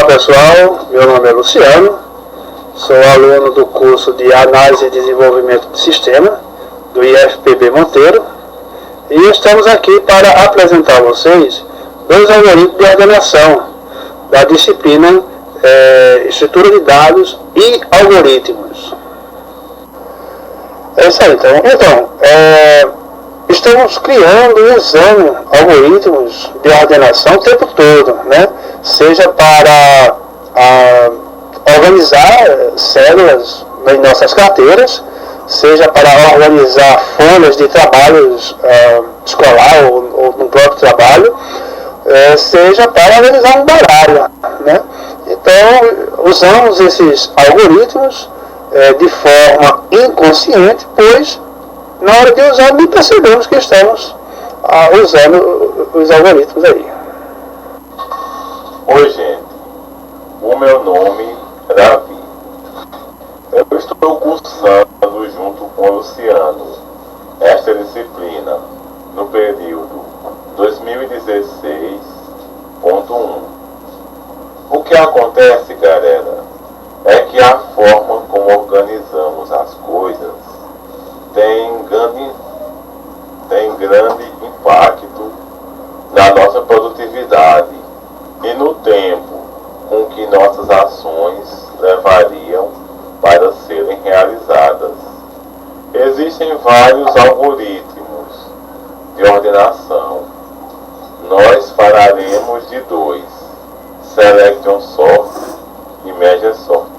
pessoal, meu nome é Luciano, sou aluno do curso de Análise e Desenvolvimento de Sistema do IFPB Monteiro e estamos aqui para apresentar a vocês dois algoritmos de ordenação da disciplina Estrutura de Dados e Algoritmos. É isso aí, então estamos criando e usando algoritmos de ordenação o tempo todo, né? Seja para organizar células em nossas carteiras, seja para organizar folhas de trabalhos escolar ou no próprio trabalho, seja para organizar um baralho, né? Então, usamos esses algoritmos de forma inconsciente, pois na hora de usar nem percebemos que estamos usando os algoritmos aí. Oi, gente. O meu nome é Davi. Eu estou cursando junto com o Luciano esta disciplina no período 2016.1. O que acontece, galera, é que a forma como organizamos as coisas tem grande impacto na nossa produtividade e no tempo com que nossas ações levariam para serem realizadas. Existem vários algoritmos de ordenação. Nós falaremos de dois: Selection Sort e Merge Sort.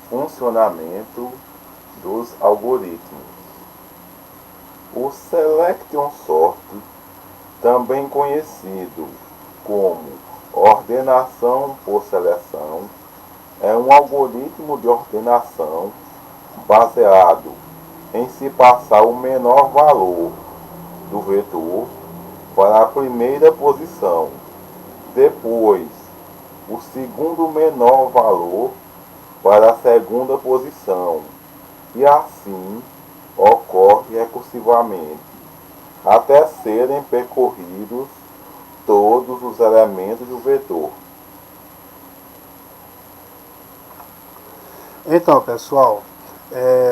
Funcionamento dos algoritmos. O Selection Sort, também conhecido como ordenação por seleção, é um algoritmo de ordenação baseado em se passar o menor valor do vetor para a primeira posição, depois o segundo menor valor para a segunda posição, e assim ocorre recursivamente, até serem percorridos todos os elementos do vetor. Então, pessoal,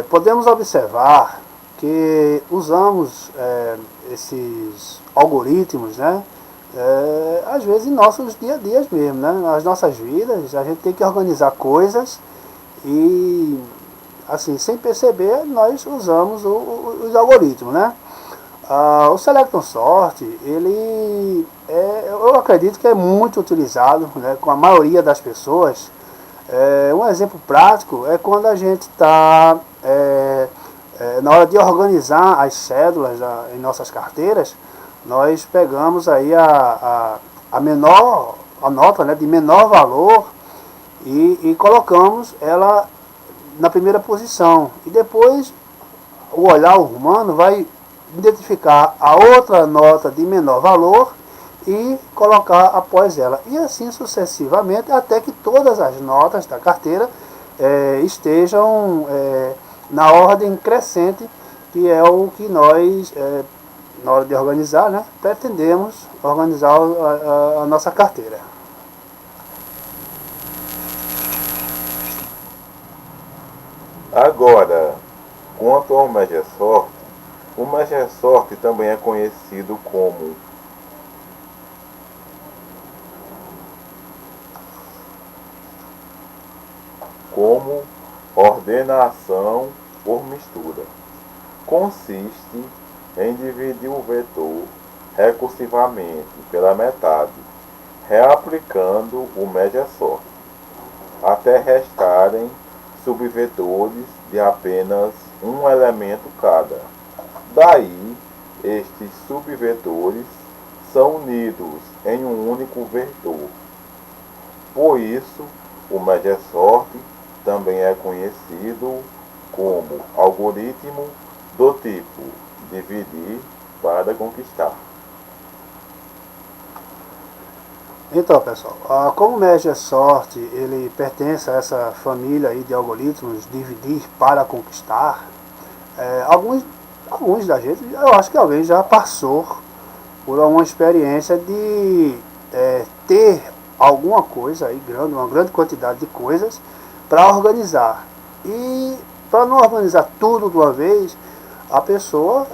podemos observar que usamos esses algoritmos, né? Às vezes em nossos dia a dias mesmo, né? Nas nossas vidas, a gente tem que organizar coisas e, assim, sem perceber, nós usamos os algoritmos, né? O Selection Sort, eu acredito que é muito utilizado, né, com a maioria das pessoas. Um exemplo prático é quando a gente está na hora de organizar as cédulas em nossas carteiras. Nós pegamos aí a nota, né, de menor valor e colocamos ela na primeira posição. E depois o olhar humano vai identificar a outra nota de menor valor e colocar após ela. E assim sucessivamente, até que todas as notas da carteira estejam na ordem crescente, que é o que nós, na hora de organizar, né, pretendemos organizar a nossa carteira. Agora, quanto ao Merge Sort, o Merge Sort também é conhecido como ordenação por mistura. Consiste em dividir o vetor recursivamente pela metade, reaplicando o Merge Sort, até restarem subvetores de apenas um elemento cada. Daí, estes subvetores são unidos em um único vetor. Por isso, o Merge Sort também é conhecido como algoritmo do tipo dividir para conquistar. Então, pessoal, como o MegaSort ele pertence a essa família aí de algoritmos dividir para conquistar, alguns da gente, eu acho que alguém já passou por uma experiência de ter alguma coisa aí grande, uma grande quantidade de coisas para organizar. E para não organizar tudo de uma vez, a pessoa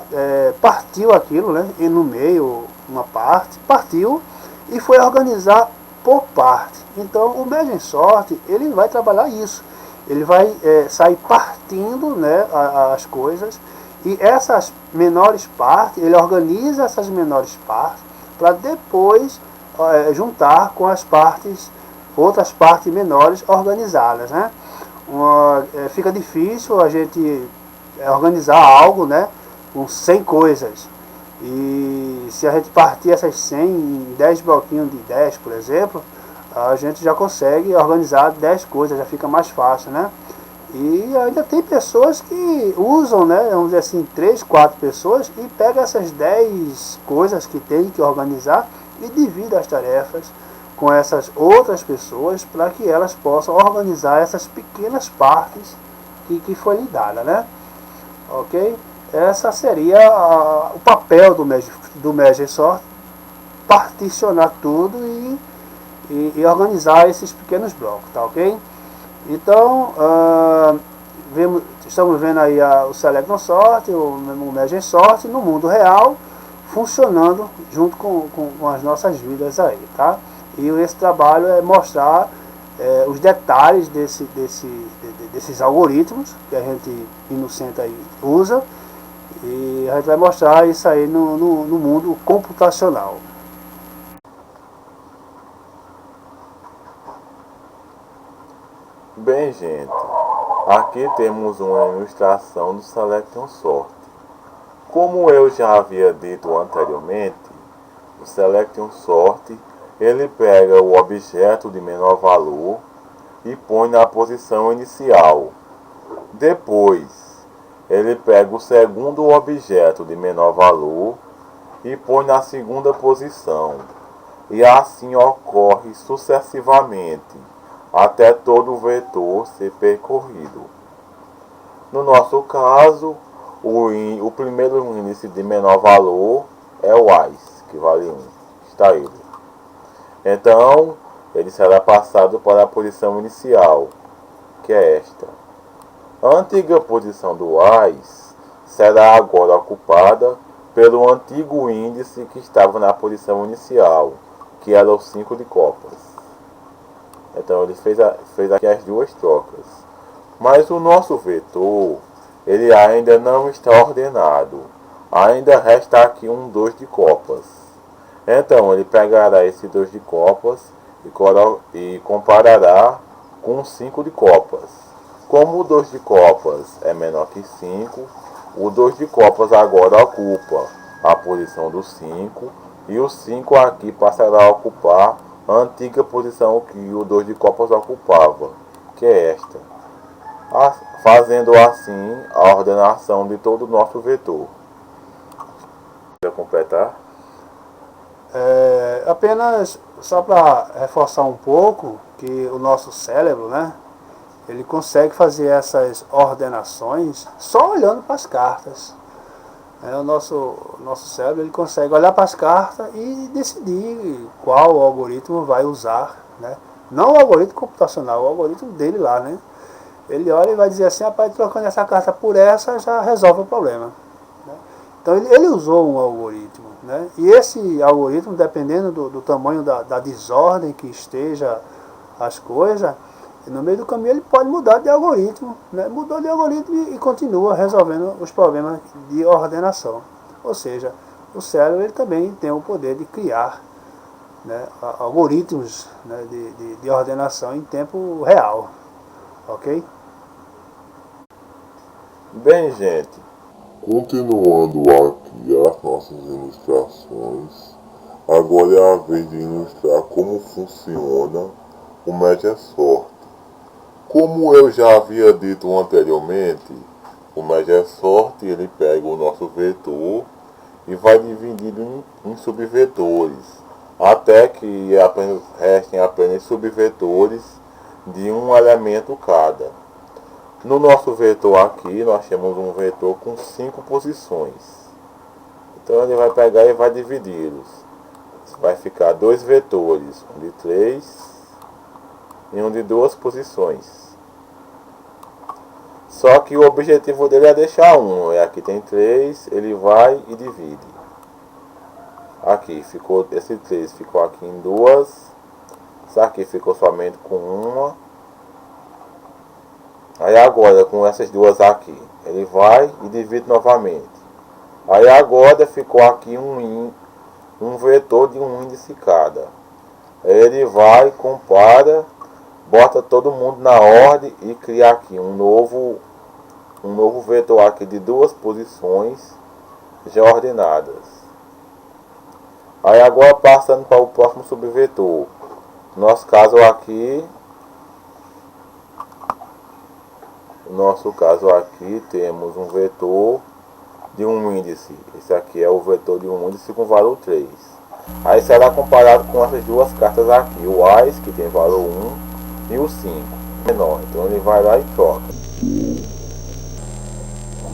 partiu aquilo, né, e no meio, uma parte, partiu e foi organizar por parte. Então o MegaSort ele vai trabalhar isso. Ele vai sair partindo, né, as coisas, e essas menores partes, ele organiza essas menores partes para depois juntar com as partes, outras partes menores organizadas, né? Fica difícil a gente organizar algo, né, com 100 coisas. E se a gente partir essas 100 em 10 bloquinhos de 10, por exemplo, a gente já consegue organizar 10 coisas, já fica mais fácil, né? E ainda tem pessoas que usam, né, vamos dizer assim, 3, 4 pessoas e pega essas 10 coisas que tem que organizar e divide as tarefas com essas outras pessoas para que elas possam organizar essas pequenas partes que foi lhe dada, né? Ok? Essa seria o papel do MegaSort, particionar tudo e organizar esses pequenos blocos, tá ok? Então, estamos vendo aí o SelectronSort, o MegaSort no mundo real, funcionando junto com as nossas vidas aí, tá? E esse trabalho é mostrar os detalhes desses algoritmos que a gente inocente aí usa, e a gente vai mostrar isso aí no mundo computacional. Bem, gente, aqui temos uma ilustração do SelectronSort. Como eu já havia dito anteriormente, o SelectronSort ele pega o objeto de menor valor e põe na posição inicial. Depois, ele pega o segundo objeto de menor valor e põe na segunda posição. E assim ocorre sucessivamente, até todo o vetor ser percorrido. No nosso caso, o primeiro índice de menor valor é o AIS, que vale 1. Está ele. Então, ele será passado para a posição inicial, que é esta. A antiga posição do AIS será agora ocupada pelo antigo índice que estava na posição inicial, que era o 5 de copas. Então ele fez aqui as duas trocas. Mas o nosso vetor, ele ainda não está ordenado. Ainda resta aqui um 2 de copas. Então ele pegará esse 2 de copas e comparará com o 5 de copas. Como o 2 de copas é menor que 5, o 2 de copas agora ocupa a posição do 5, e o 5 aqui passará a ocupar a antiga posição que o 2 de copas ocupava, que é esta. Fazendo assim a ordenação de todo o nosso vetor. Para completar? Apenas só para reforçar um pouco que o nosso cérebro, né, ele consegue fazer essas ordenações só olhando para as cartas. O nosso cérebro ele consegue olhar para as cartas e decidir qual algoritmo vai usar, né? Não o algoritmo computacional, o algoritmo dele lá, né? Ele olha e vai dizer assim, rapaz, trocando essa carta por essa já resolve o problema, né? Então ele usou um algoritmo, né? E esse algoritmo, dependendo do tamanho da desordem que esteja as coisas, no meio do caminho ele pode mudar de algoritmo, né? Mudou de algoritmo e continua resolvendo os problemas de ordenação. Ou seja, o cérebro ele também tem o poder de criar, né, algoritmos, né, de ordenação em tempo real. Ok? Bem, gente, continuando aqui as nossas ilustrações, agora é a vez de ilustrar como funciona o MegaSort. Como eu já havia dito anteriormente, o MegaSort ele pega o nosso vetor e vai dividindo em subvetores, até que restem apenas subvetores de um elemento cada. No nosso vetor aqui, nós temos um vetor com 5 posições. Então ele vai pegar e vai dividi-los. Vai ficar 2 vetores, um de 3 e um de 2 posições. Só que o objetivo dele é deixar um. Aqui tem 3, ele vai e divide. Aqui ficou, esse 3 ficou aqui em 2. Isso aqui ficou somente com uma. Aí agora com essas duas aqui, ele vai e divide novamente. Aí agora ficou aqui um vetor de um índice cada. Ele vai, compara, bota todo mundo na ordem e cria aqui um novo vetor aqui de 2 posições já ordenadas. Aí agora passando para o próximo subvetor. No nosso caso aqui temos um vetor de um índice. Esse aqui é o vetor de um índice com valor 3. Aí será comparado com essas duas cartas aqui, o AIS, que tem valor 1, e o 5, menor. Então ele vai lá e troca.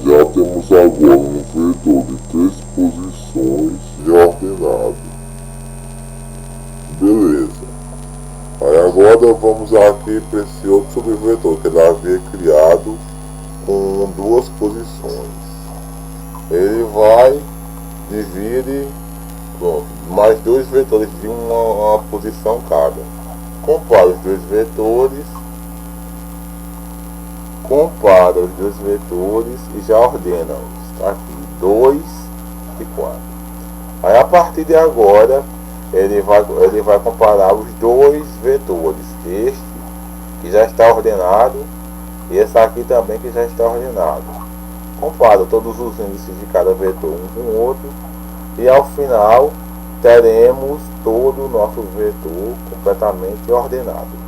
Já temos agora um vetor de 3 posições já ordenado. Beleza. Aí agora vamos aqui para esse outro subvetor que ele havia criado com 2 posições. Ele vai, divide, pronto, mais 2 vetores de uma posição cada. Compara os dois vetores e já ordena-os. Tá aqui, 2 e 4. Aí a partir de agora ele vai comparar os 2 vetores, este que já está ordenado e esse aqui também que já está ordenado. Compara todos os índices de cada vetor um com o outro e ao final teremos todo o nosso vetor completamente ordenado.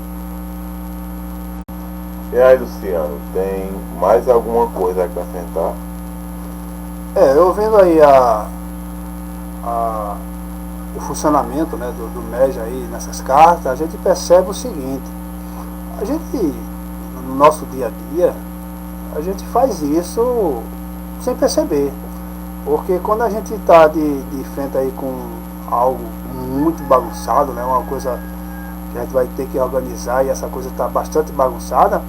E aí, Luciano, tem mais alguma coisa a acrescentar? Eu vendo aí o funcionamento, né, do MEG aí nessas cartas, a gente percebe o seguinte: a gente, no nosso dia a dia, a gente faz isso sem perceber, porque quando a gente está de frente aí com algo muito bagunçado, né, uma coisa que a gente vai ter que organizar e essa coisa está bastante bagunçada,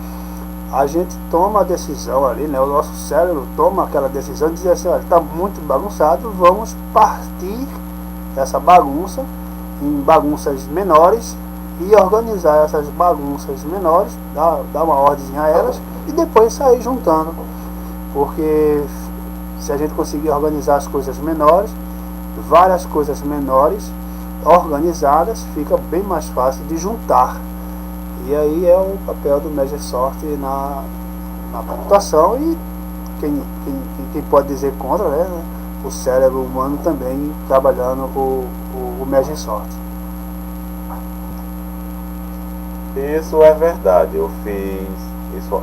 a gente toma a decisão ali, né, o nosso cérebro toma aquela decisão de dizer assim: olha, está muito bagunçado, vamos partir essa bagunça em bagunças menores e organizar essas bagunças menores, dar uma ordem a elas e depois sair juntando, porque se a gente conseguir organizar as coisas menores, várias coisas menores organizadas, fica bem mais fácil de juntar. E aí é o papel do Magic Sort na computação, e quem pode dizer contra, né? O cérebro humano também trabalhando o Magic Sort. Isso é verdade,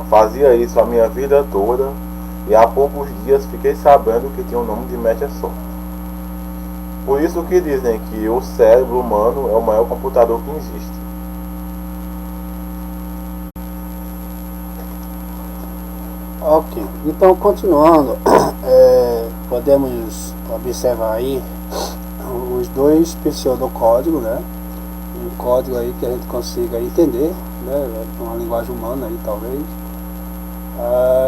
fazia isso a minha vida toda e há poucos dias fiquei sabendo que tinha o nome de Magic Sort. Por isso que dizem que o cérebro humano é o maior computador que existe. Ok, então continuando, podemos observar aí os 2 pseudocódigos, né? Um código aí que a gente consiga entender, né? Uma linguagem humana aí talvez,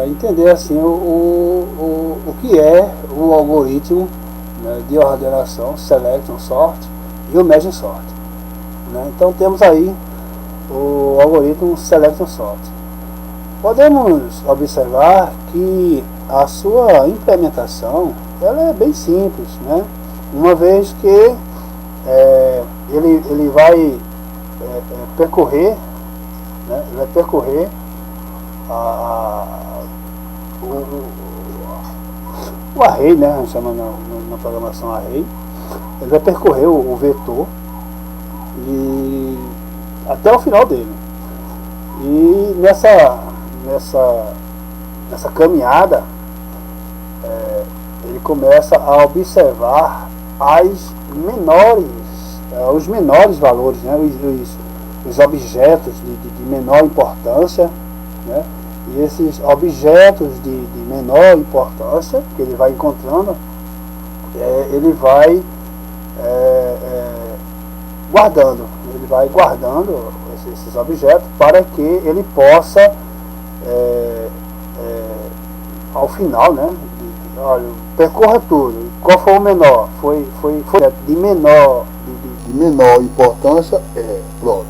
entender assim o que é o algoritmo, né, de ordenação Selection Sort e o Magic Sort, né? Então temos aí o algoritmo Selection Sort. Podemos observar que a sua implementação ela é bem simples, né? Uma vez que ele vai percorrer, né? Ele vai percorrer o array, né? A gente chama na programação array. Ele vai percorrer o vetor e até o final dele. E nessa caminhada, ele começa a observar as menores os menores valores, né, os objetos de menor importância, né, e esses objetos de menor importância que ele vai encontrando, ele vai guardando esses objetos para que ele possa ao final, né, olha, percorra tudo. Qual foi o menor? Foi de menor importância, pronto.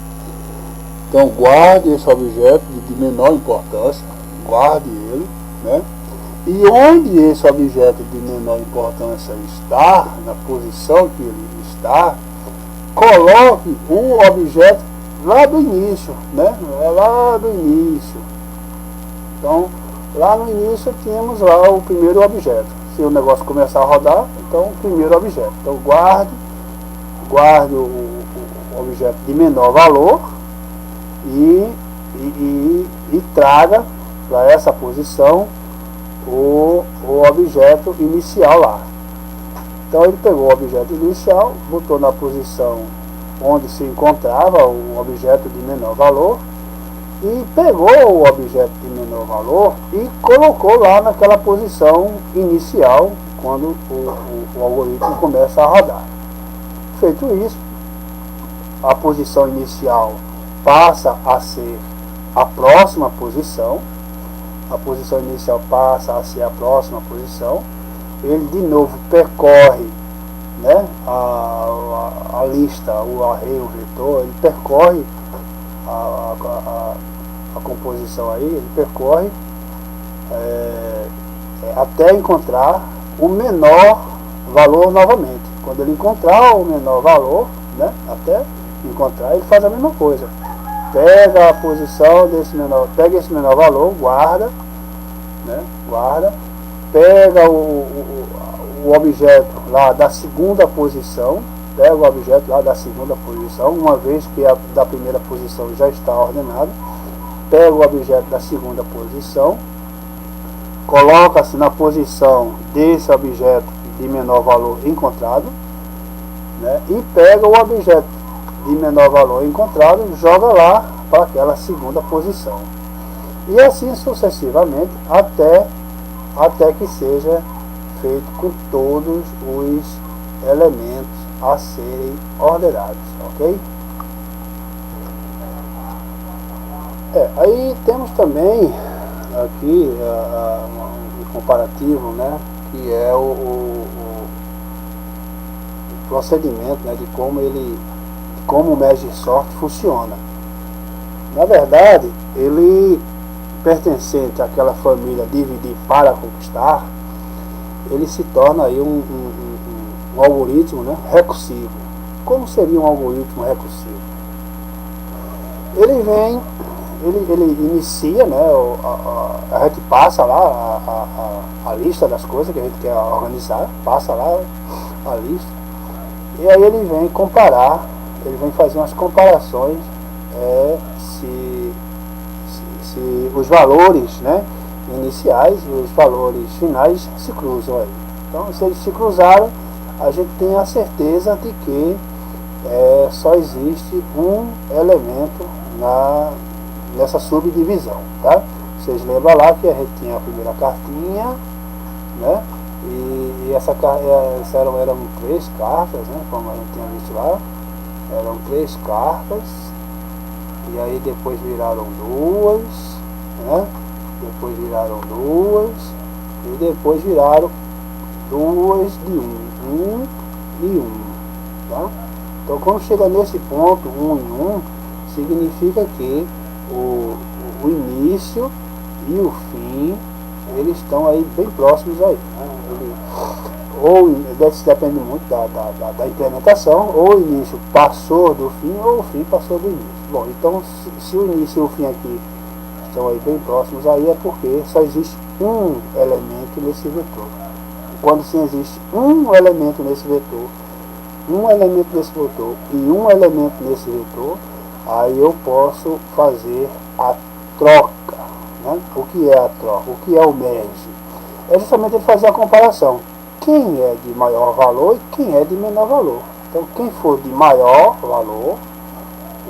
Então guarde esse objeto de menor importância, guarde ele, né? E onde esse objeto de menor importância está, na posição que ele está, coloque um objeto lá do início, né? Lá do início. Então, lá no início tínhamos lá o primeiro objeto. Se o negócio começar a rodar, então o primeiro objeto. Então guarde o objeto de menor valor e traga para essa posição o objeto inicial lá. Então ele pegou o objeto inicial, botou na posição onde se encontrava o objeto de menor valor e pegou o objeto de menor valor e colocou lá naquela posição inicial quando o algoritmo começa a rodar. Feito isso, a posição inicial passa a ser a próxima posição, ele de novo percorre, né, a lista, o array, o vetor, ele percorre a composição aí, ele percorre até encontrar o menor valor novamente. Quando ele encontrar o menor valor, né, até encontrar, ele faz a mesma coisa. Pega a posição desse menor, pega esse menor valor, guarda, né, pega o objeto lá da segunda posição, uma vez que a da primeira posição já está ordenada, pega o objeto da segunda posição, coloca-se na posição desse objeto de menor valor encontrado, né, e pega o objeto de menor valor encontrado, joga lá para aquela segunda posição. E assim sucessivamente até que seja feito com todos os elementos a serem ordenados, ok? Aí temos também aqui um comparativo, né, que é o procedimento, né, de como o Merge Sort funciona. Na verdade, ele, pertencente àquela família dividir para conquistar, ele se torna aí um algoritmo, né, recursivo. Como seria um algoritmo recursivo? Ele inicia, né, a gente passa lá a lista das coisas que a gente quer organizar, passa lá a lista, e aí ele vem comparar, ele vem fazer umas comparações se os valores, né, iniciais e os valores finais se cruzam aí. Então, se eles se cruzaram, a gente tem a certeza de que só existe um elemento nessa subdivisão, tá? Vocês lembram lá que a gente tinha a primeira cartinha, né? E eram 3 cartas, né? Como a gente tinha visto lá, eram 3 cartas, e aí depois viraram 2, né? Depois viraram 2, e depois viraram 2 de 1 e 1, tá? Então, quando chega nesse ponto 1 e 1, significa que o início e o fim, eles estão aí bem próximos aí, né? Ou depende muito da implementação, ou o início passou do fim, ou o fim passou do início. Bom, então se o início e o fim aqui estão aí bem próximos, aí é porque só existe um elemento nesse vetor. Quando sim existe um elemento nesse vetor, e um elemento nesse vetor, aí eu posso fazer a troca, né? O que é a troca? O que é o merge? É justamente ele fazer a comparação. Quem é de maior valor e quem é de menor valor. Então quem for de maior valor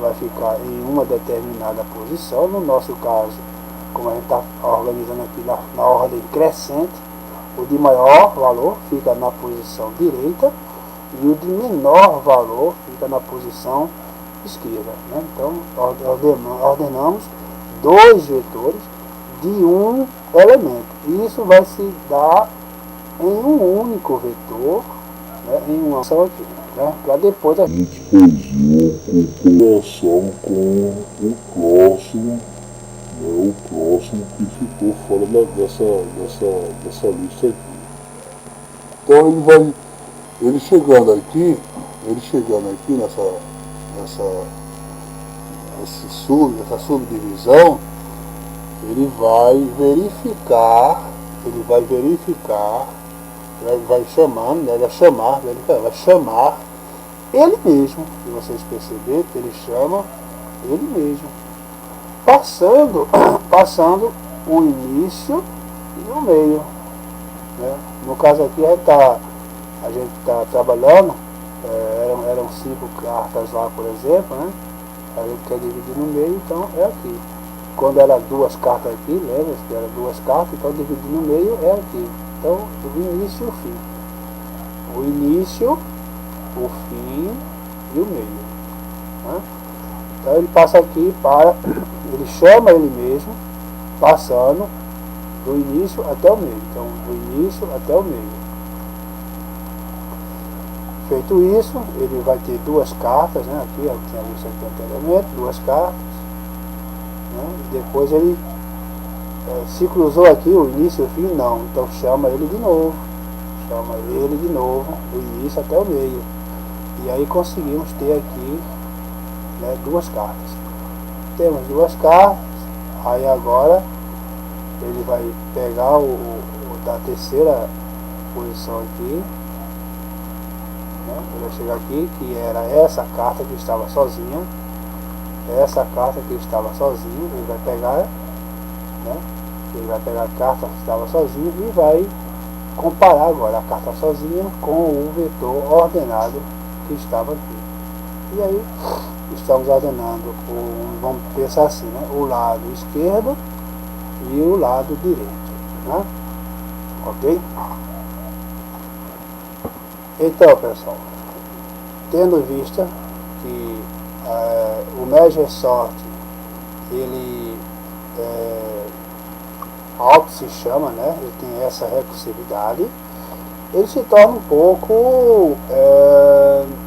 vai ficar em uma determinada posição. No nosso caso, como a gente está organizando aqui na ordem crescente, o de maior valor fica na posição direita e o de menor valor fica na posição esquerda, né? Então ordenamos dois vetores de um elemento. Isso vai se dar em um único vetor, né, em uma ação aqui, né, para depois a gente fazer comparação com o próximo, né, o próximo que ficou fora dessa lista aqui. Então ele chegando aqui nessa subdivisão, ele vai verificar, vai chamar ele mesmo. Se vocês perceberem, ele chama ele mesmo, passando o início e o meio, né? No caso aqui a gente está trabalhando, eram 5 cartas lá, por exemplo, né? A gente quer dividir no meio, então é aqui. Quando era 2 cartas aqui, lembra-se que era 2 cartas, então dividir no meio é aqui. Então o início e o fim. O início, o fim e o meio, né? Então ele passa aqui ele chama ele mesmo, passando do início até o meio. Então do início até o meio. Feito isso, ele vai ter 2 cartas, né? Aqui eu tinha visto aqui anteriormente, 2 cartas, né? E depois ele se cruzou aqui o início e o fim, não. Então chama ele de novo, do início até o meio. E aí conseguimos ter aqui, né, 2 cartas. Temos 2 cartas, aí agora ele vai pegar o da terceira posição aqui, né? Ele vai chegar aqui, que era essa carta que estava sozinha, ele vai pegar, né? Ele vai pegar a carta que estava sozinha e vai comparar agora a carta sozinha com o vetor ordenado que estava aqui. E aí estamos ordenando, vamos pensar assim, né? O lado esquerdo e o lado direito, né? Ok? Então, pessoal, tendo vista que o Measure Sort, ele auto se chama, né? Ele tem essa recursividade, ele se torna um pouco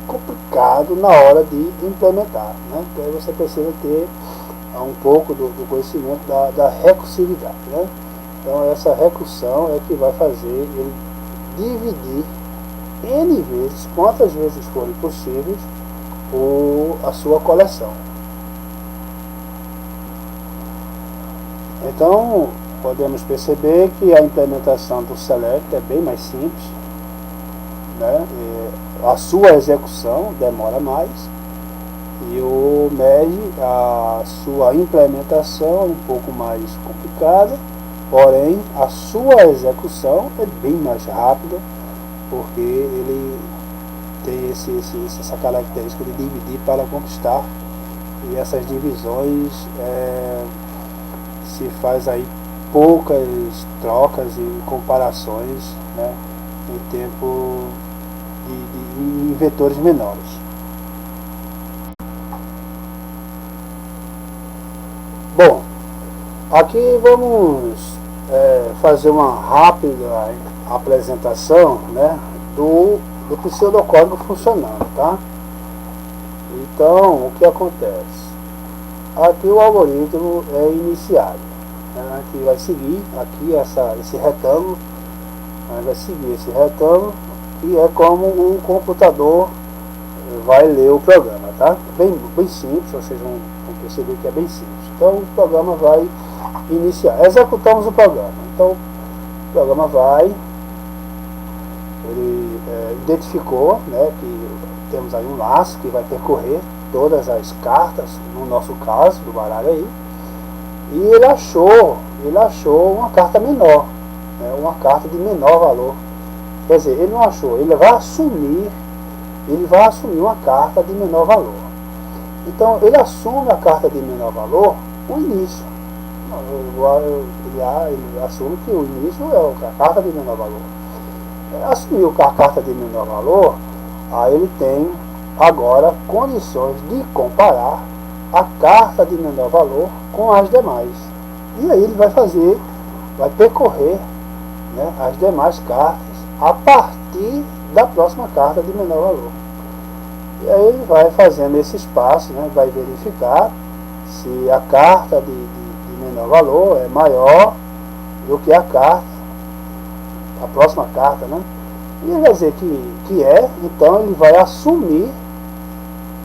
complicado na hora de implementar, né? Então você precisa ter um pouco do conhecimento da recursividade, né? Então essa recursão é que vai fazer ele dividir N vezes, quantas vezes forem possíveis, a sua coleção. Então podemos perceber que a implementação do Select é bem mais simples, né? A sua execução demora mais, e o Merge, a sua implementação é um pouco mais complicada, porém a sua execução é bem mais rápida, porque ele tem essa característica de dividir para conquistar, e essas divisões se faz aí poucas trocas e comparações, né, em tempo em vetores menores. Bom, aqui vamos fazer uma rápida apresentação, né, do pseudocódigo funcionando, tá? Então, o que acontece? Aqui o algoritmo é iniciado, né? A gente vai seguir aqui esse retângulo, e é como um computador vai ler o programa, tá? Bem simples, vocês vão perceber que é bem simples. Então o programa vai iniciar, executamos o programa. Então o programa ele identificou, né, que temos aí um laço que vai percorrer todas as cartas, no nosso caso, do baralho aí, e ele achou uma carta menor, né, uma carta de menor valor. Quer dizer, ele não achou, ele vai assumir ele vai assumir uma carta de menor valor. Então ele assume a carta de menor valor o início. Ele assume que o início é a carta de menor valor. Assumiu a carta de menor valor, aí ele tem agora condições de comparar a carta de menor valor com as demais. E aí ele vai percorrer, né, as demais cartas a partir da próxima carta de menor valor. E aí ele vai fazendo esses passos, né, vai verificar se a carta de menor valor é maior do que a próxima carta, né? E ele vai dizer que é, então ele vai assumir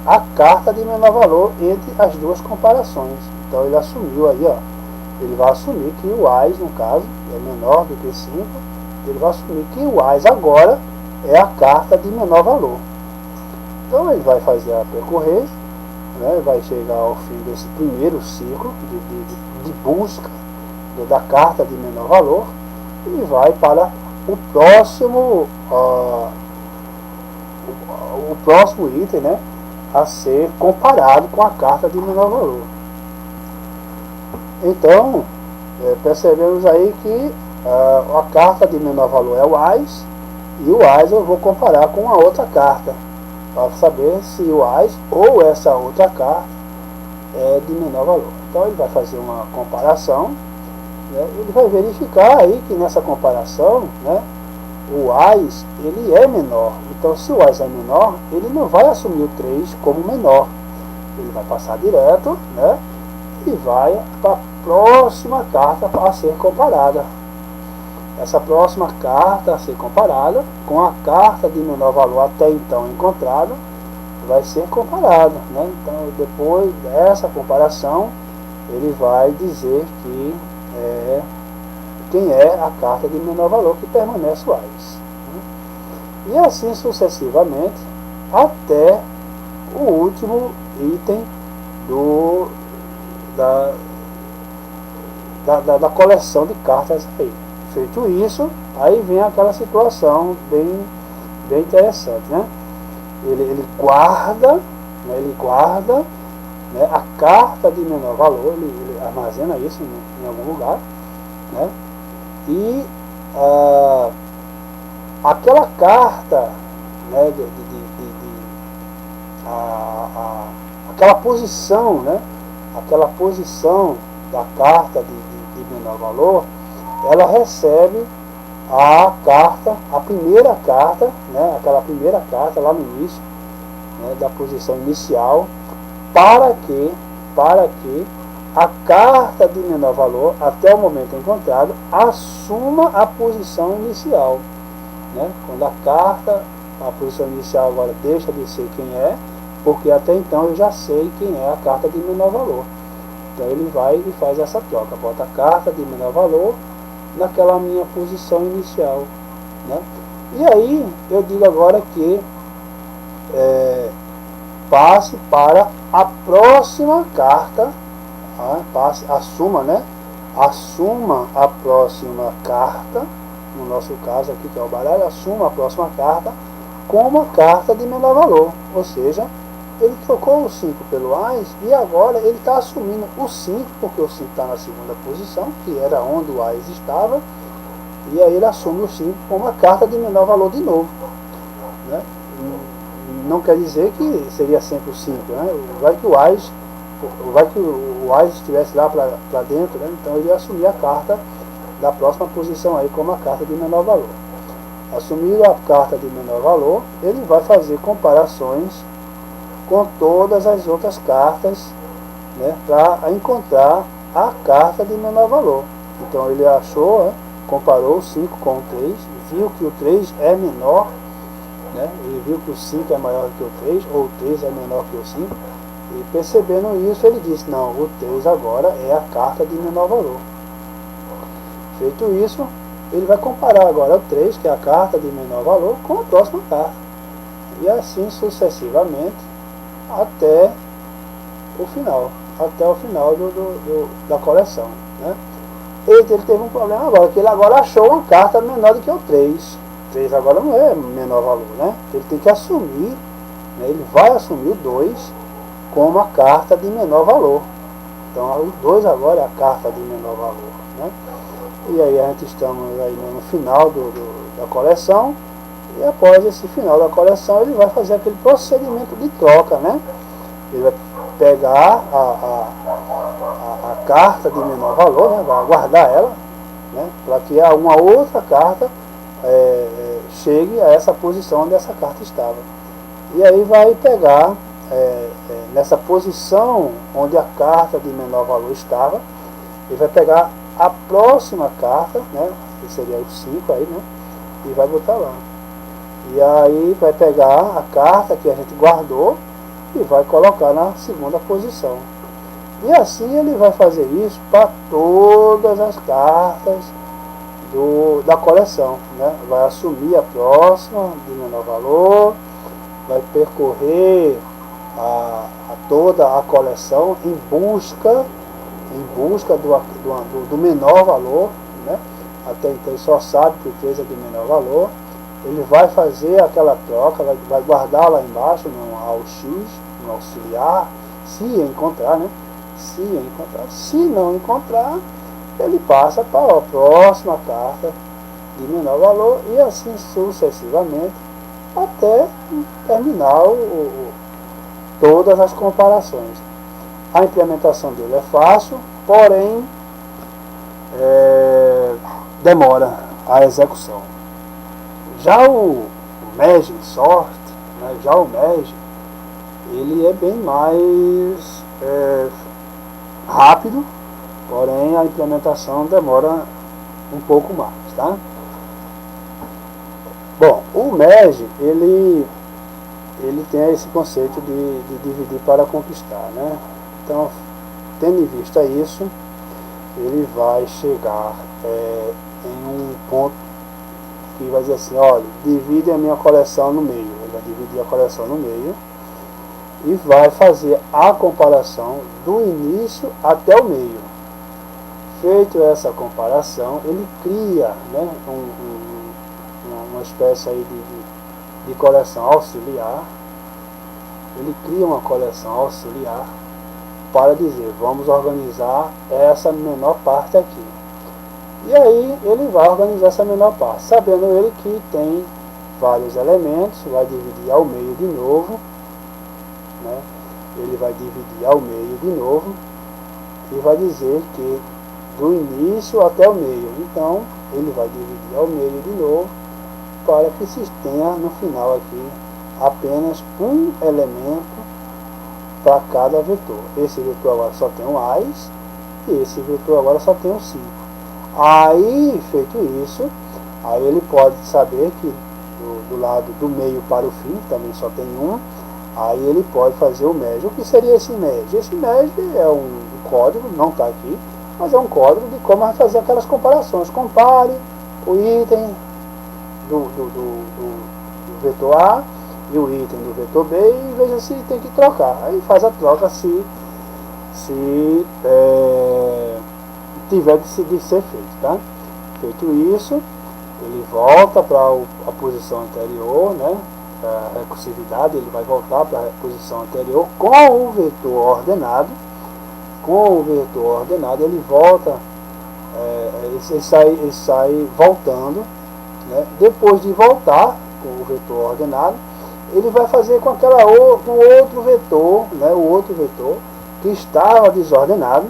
a carta de menor valor entre as duas comparações. Então ele assumiu aí, ó, ele vai assumir que o AIS, no caso, é menor do que 5, ele vai assumir que o AIS agora é a carta de menor valor. Então ele vai fazer a percorrer, né, vai chegar ao fim desse primeiro ciclo de busca da carta de menor valor e vai para o próximo item, né, a ser comparado com a carta de menor valor. Então, percebemos aí que a carta de menor valor é o AIS, e o AIS eu vou comparar com a outra carta, para saber se o AIS ou essa outra carta é de menor valor. Então ele vai fazer uma comparação, né, ele vai verificar aí que nessa comparação, né, o AIS ele é menor. Então se o AIS é menor, ele não vai assumir o 3 como menor, ele vai passar direto, né, e vai para a próxima carta a ser comparada. Essa próxima carta a ser comparada com a carta de menor valor até então encontrada vai ser comparada, né? Então depois dessa comparação ele vai dizer que quem é a carta de menor valor que permanece o AIS, né? E assim sucessivamente até o último item da coleção de cartas aí. Feito isso, aí vem aquela situação bem interessante, né? Ele guarda, né, a carta de menor valor, ele armazena isso em algum lugar, né? E aquela carta, né, aquela posição, né? Aquela posição da carta de menor valor, ela recebe a primeira carta, né, aquela primeira carta lá no início, né, da posição inicial, para que a carta de menor valor, até o momento encontrado, assuma a posição inicial, né? Quando a posição inicial agora deixa de ser quem é, porque até então eu já sei quem é a carta de menor valor. Então ele vai e faz essa troca, bota a carta de menor valor naquela minha posição inicial, né? E aí eu digo agora que passe para a próxima carta, assuma a próxima carta, no nosso caso aqui que é o baralho, assuma a próxima carta com uma carta de menor valor, ou seja, ele trocou o 5 pelo AIS e agora ele está assumindo o 5, porque o 5 está na segunda posição, que era onde o AIS estava, e aí ele assume o 5 com uma carta de menor valor de novo, né? Não quer dizer que seria sempre o 5, né? Vai que o AIS estivesse lá para dentro, né? Então ele ia assumir a carta da próxima posição aí como a carta de menor valor. Assumindo a carta de menor valor, ele vai fazer comparações com todas as outras cartas, né, para encontrar a carta de menor valor. Então ele achou, né, comparou o 5 com o 3, viu que o 3 é menor, né, ele viu que o 5 é maior que o 3, ou o 3 é menor que o 5, e percebendo isso ele disse, não, o 3 agora é a carta de menor valor. Feito isso, ele vai comparar agora o 3, que é a carta de menor valor, com a próxima carta, e assim sucessivamente até o final da coleção, né? Ele teve um problema agora, que ele agora achou uma carta menor do que o 3. 3 agora não é menor valor, né? Ele tem que assumir né, ele vai assumir o 2 como a carta de menor valor. Então o 2 agora é a carta de menor valor, né? E aí a gente estamos aí no final da coleção, e após esse final da coleção ele vai fazer aquele procedimento de troca, né? Ele vai pegar a carta de menor valor, né? Vai guardar ela, né? Para que uma outra carta chegue a essa posição onde essa carta estava. E aí vai pegar nessa posição onde a carta de menor valor estava, ele vai pegar a próxima carta, né, que seria o 5 aí, né, e vai botar lá. E aí vai pegar a carta que a gente guardou e vai colocar na segunda posição. E assim ele vai fazer isso para todas as cartas da coleção, né? Vai assumir a próxima de menor valor, vai percorrer toda a coleção em busca do menor valor, né? Até então ele só sabe que o 3 é de menor valor. Ele vai fazer aquela troca, vai guardar lá embaixo no AUX, no auxiliar, se encontrar, né? Se encontrar. Se não encontrar, ele passa para a próxima carta de menor valor e assim sucessivamente até terminar todas as comparações. A implementação dele é fácil, porém demora a execução. Já o Merge Sort, né, já o Merge, ele é bem mais rápido, porém a implementação demora um pouco mais, tá? Bom, o Merge, ele tem esse conceito de dividir para conquistar, né? Então, tendo em vista isso, ele vai chegar em um ponto que vai dizer assim, olha, divide a minha coleção no meio. Ele vai dividir a coleção no meio e vai fazer a comparação do início até o meio. Feito essa comparação, ele cria, né, uma espécie aí de coleção auxiliar. Ele cria uma coleção auxiliar para dizer, vamos organizar essa menor parte aqui. E aí ele vai organizar essa menor parte, sabendo ele que tem vários elementos, vai dividir ao meio de novo, né? Ele vai dividir ao meio de novo e vai dizer que do início até o meio. Então ele vai dividir ao meio de novo para que se tenha no final aqui apenas um elemento para cada vetor. Esse vetor agora só tem um AIS e esse vetor agora só tem um 5. Aí, feito isso, aí ele pode saber que do lado do meio para o fim também só tem um. Aí ele pode fazer o merge. O que seria esse merge? Esse merge é um código, não está aqui, mas é um código de como fazer aquelas comparações. Compare o item do vetor A e o item do vetor B e veja se tem que trocar. Aí faz a troca se tiver de ser feito, tá? Feito isso, ele volta para a posição anterior, né? A recursividade, ele vai voltar para a posição anterior com o vetor ordenado. Com o vetor ordenado, ele volta, ele sai voltando, né? Depois de voltar com o vetor ordenado, ele vai fazer com o outro vetor, né? O outro vetor que estava desordenado.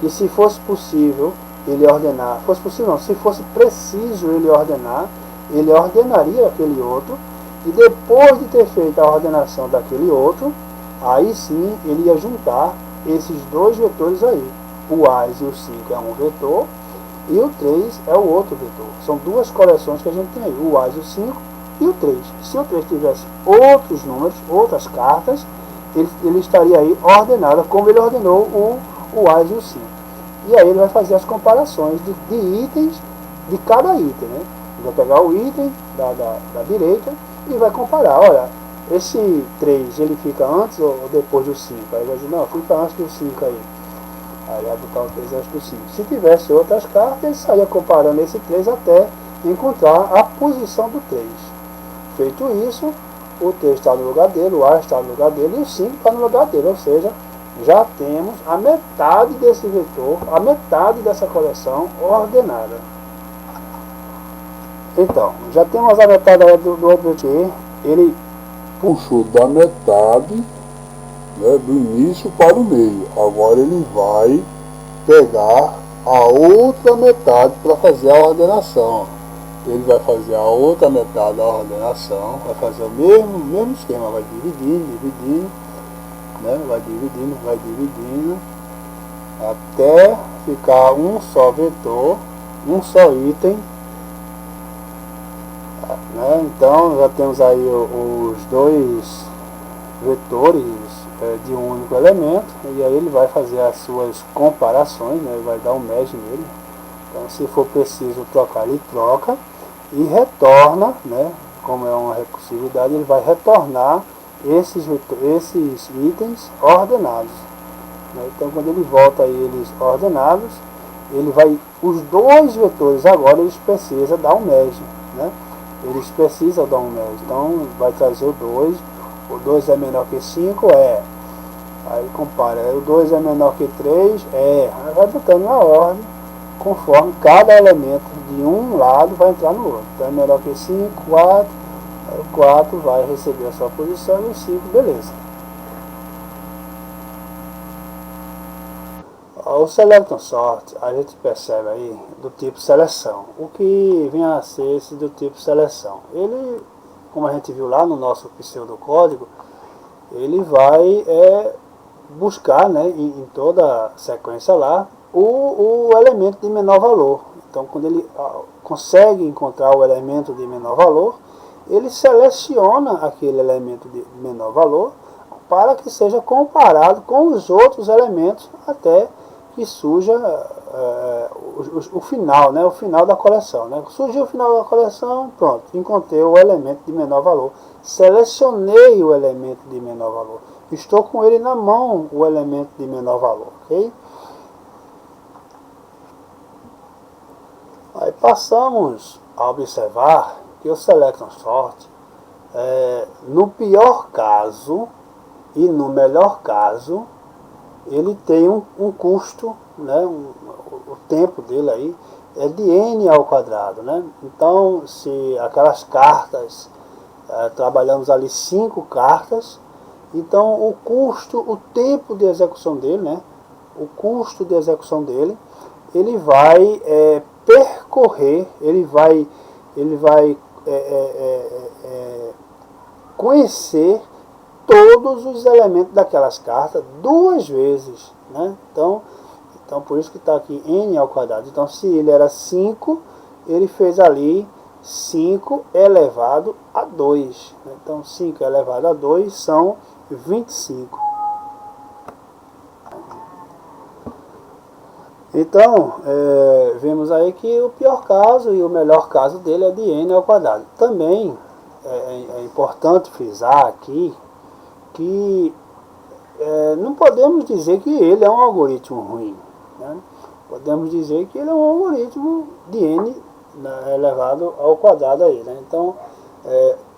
E se fosse possível ele ordenar, se fosse preciso ele ordenaria aquele outro, e depois de ter feito a ordenação daquele outro, aí sim ele ia juntar esses dois vetores aí. O AIS e o 5 é um vetor, e o 3 é o outro vetor. São duas coleções que a gente tem aí, o AIS e o 5 e o 3. Se o 3 tivesse outros números, outras cartas, ele estaria aí ordenado como ele ordenou o AIS e o 5. E aí ele vai fazer as comparações de itens de cada item, né? Ele vai pegar o item da direita e vai comparar. Olha, esse 3 ele fica antes ou depois do 5? Aí vai dizer, não, fica antes do 5 aí. Aí vai botar o 3 antes do 5. Se tivesse outras cartas, ele saia comparando esse 3 até encontrar a posição do 3. Feito isso, o T está no lugar dele, o A está no lugar dele e o 5 está no lugar dele, ou seja, já temos a metade desse vetor, a metade dessa coleção ordenada. Então, já temos a metade do outro vetor, ele puxou da metade, né, do início para o meio. Agora ele vai pegar a outra metade para fazer a ordenação. Ele vai fazer a outra metade da ordenação, vai fazer o mesmo esquema, vai dividindo, né, vai dividindo, até ficar um só vetor, um só item, né? Então já temos aí os dois vetores de um único elemento, e aí ele vai fazer as suas comparações, né? Ele vai dar um merge nele. Então, se for preciso trocar, ele troca e retorna, né? Como é uma recursividade, ele vai retornar esses itens ordenados, né? Então, quando ele volta a eles ordenados, ele vai, os dois vetores agora eles precisam dar um merge, né? Eles precisam dar um merge, então vai trazer o 2 é menor que 5, aí compara, o 2 é menor que 3, aí vai botando na ordem, conforme cada elemento de um lado vai entrar no outro. Então é menor que 5, 4, aí o 4 vai receber a sua posição e o 5, beleza. O Selection Sort, a gente percebe aí do tipo seleção. O que vem a ser esse do tipo seleção? Ele, como a gente viu lá no nosso pseudocódigo, ele vai buscar, né, em toda a sequência lá o elemento de menor valor. Então, quando ele consegue encontrar o elemento de menor valor, ele seleciona aquele elemento de menor valor para que seja comparado com os outros elementos até que surja o final, né, o final da coleção, né? Surgiu o final da coleção, pronto, encontrei o elemento de menor valor, selecionei o elemento de menor valor, estou com ele na mão, o elemento de menor valor, ok? Aí passamos a observar que o Selection Sort, no pior caso e no melhor caso, ele tem um custo, né, o tempo dele aí é de n ao quadrado, né? Então, se aquelas cartas, trabalhamos ali 5 cartas, então o custo, o tempo de execução dele, né, o custo de execução dele, ele vai percorrer, ele vai conhecer todos os elementos daquelas cartas 2 vezes, né? Então por isso que está aqui n ao quadrado. Então, se ele era 5, ele fez ali 5 elevado a 2. Né? Então, 5 elevado a 2 são 25. Então, vemos aí que o pior caso e o melhor caso dele é de n ao quadrado. Também é importante frisar aqui que não podemos dizer que ele é um algoritmo ruim, né? Podemos dizer que ele é um algoritmo de n, né, elevado ao quadrado aí, né? Então,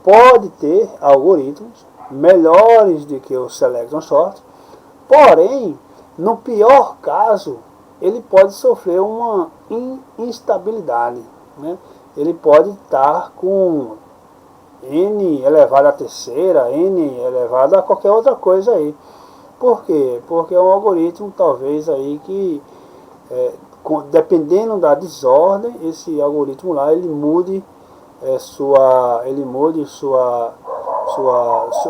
pode ter algoritmos melhores do que o Selection Sort, porém, no pior caso, ele pode sofrer uma instabilidade, né? Ele pode estar com n elevado à terceira, n elevado a qualquer outra coisa aí. Por quê? Porque é um algoritmo talvez aí que, dependendo da desordem, esse algoritmo lá ele mude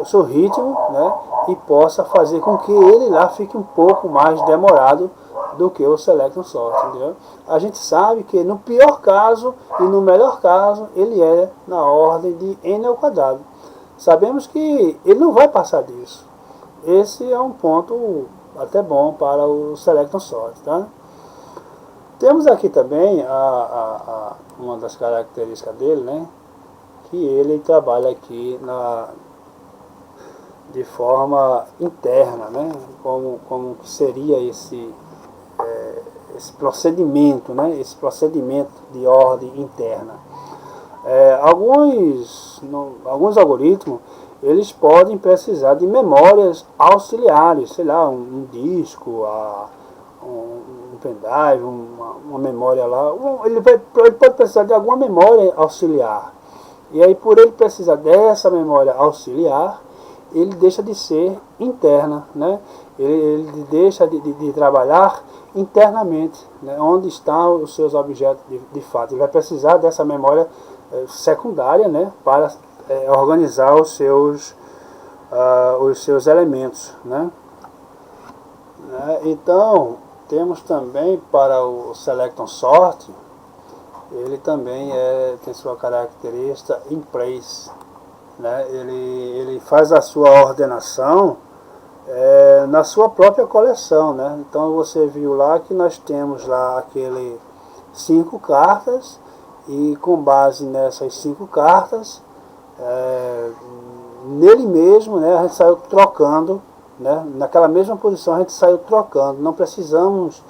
seu ritmo, né? E possa fazer com que ele lá fique um pouco mais demorado do que o Selection Sort, entendeu? A gente sabe que no pior caso e no melhor caso ele é na ordem de n ao quadrado. Sabemos que ele não vai passar disso. Esse é um ponto até bom para o Selection Sort, tá? Temos aqui também uma das características dele, né? Que ele trabalha aqui de forma interna, né? Como seria esse procedimento, né? Esse procedimento de ordem interna. Alguns algoritmos eles podem precisar de memórias auxiliares, sei lá, um disco, um pendrive, uma memória lá. Ele pode precisar de alguma memória auxiliar. E aí, por ele precisar dessa memória auxiliar, ele deixa de ser interna, né? Ele deixa de trabalhar internamente, né? Onde estão os seus objetos de fato. Ele vai precisar dessa memória secundária, né? Para organizar os seus elementos, né? Então, temos também para o Selection Sort, ele também tem sua característica in place, né? Ele faz a sua ordenação na sua própria coleção, né? Então você viu lá que nós temos lá aquele 5 cartas, e com base nessas 5 cartas, nele mesmo, né, a gente saiu trocando, né? Naquela mesma posição a gente saiu trocando, não precisávamos